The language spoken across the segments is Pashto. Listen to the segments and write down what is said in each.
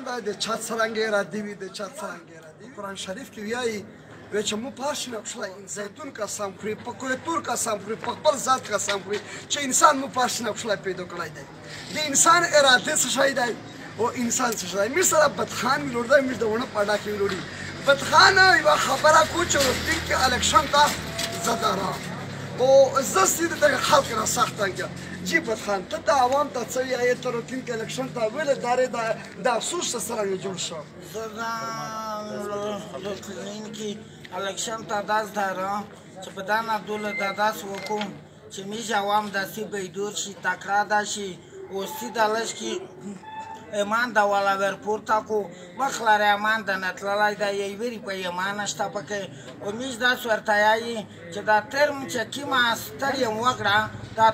دا د چا څرنګه ارادې وي د چا څرنګه ارادې قرآن شریف کې وایي چې مو پاشنه خپل زیتون قسم خوري په کوتور قسم خوري په خپل ذات قسم خوري چې انسان مو پاشنه خپل پیدا کړی دی د انسان اراده څه شی دی او انسان څه شی دی مې سره بدخان ویلوړ دی مې د ونه پاډا کې ویلوړي بدخان یوه خبره کو چې روغتون کې الکشن ته زده را او زه سیده د خلق را سخته که جی بدخان ته د عوام ته څه وایې ته روغتون کې الکشن ته ولې دارې د افسوس ته څرنګه جوړ شو زه د روغتون کې الکشن ته داسې دارم چې په دا نادوله دا داسې وکړم چې میش عوام داسې بیدور شي تکړه ده شي اوسي د لږ کې ایمان د والا ورپورته کو مخ لري ایمان د نه تللی دی یو ویرې په ایمان شته پکې او میش داسې ورته یایي چې دا ترم چې کومه ستر یم وکړه دا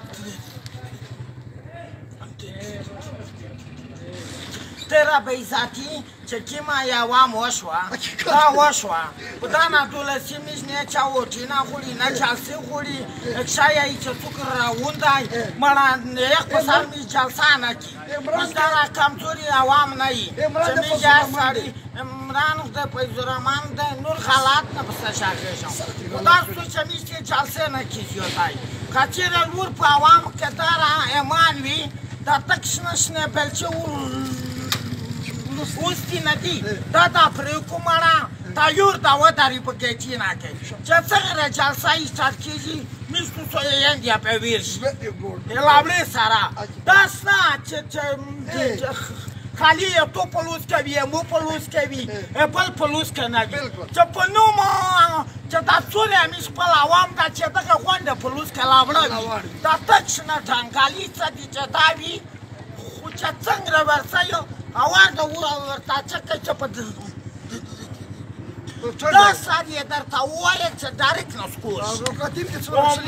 تیره بېعزتي چې کومه یې عوام وشوه دا وشوه په دا ناټوله سیمې نه چا وټي نه خوري نه چالسي خوري ښه یې چې څوک راوندی مړه یخ په سر مې جلسه نه کړي اوس دغه کمزوري عوام نه وي چې مې جا سړي عمران د فیضالرحمن د نور حالات نه پسې شاګېږم خو دا څو چې مې چې جلسې نه کړي زیاتی که چېرې نور په عوامو کې دا ایمان وي دا تک شنه شنه بلچې اوستی ندی دا پرې کومړه تایور دا وداري په کې نه کوي چې څنګه جلسه یې سټارټ کېږي میستو سوی یې په ویر شي لابلې سره دا سنا چې خالی تو پلوس کوي مو پلوس کوي بل پلوس کنه چې په نوم چې دا څول مې خپل عوام دا چې دغه غونډه پلوس کلا وړي دا تک شنه ټانګالي څه دي چې دا وي خو چې څنګه ورسایو اوار د ورته چکه چې په دا سر یې درته ووایه چې ډایرکټ نه سکوش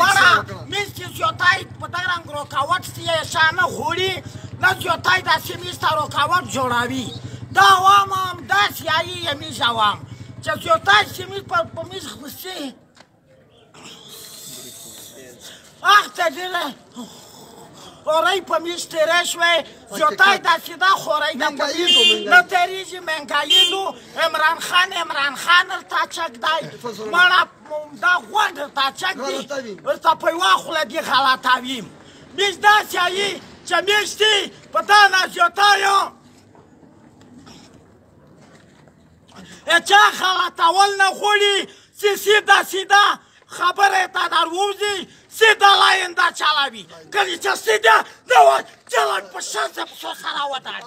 مړه میز چې زیاتی په دغه رنګ رکاوټ یې شا نه غوړي نه زیاتی داسې میز ته رکاوټ جوړوي دا عوام هم داسې یایي یمیز عوام چې زیاتی چې میز په میز خصي اخ ته ډېره خورای په میش تیره شوی زیاتی داسې دا خورای د په میش نه تېرېږي منګایلو عمران خان ورته چک دی مړه دا غونډ ورته چک دی ورته په یوه خوله دې غلطویم میش داسې یایي چې میشتي په دا نه زیاتیو چا غلطول نه غواړي چې سیده خبره ته در ووځي سیده لاینده چلوي کله چې سیده نه وای چلن په شانسه په سره ودرېد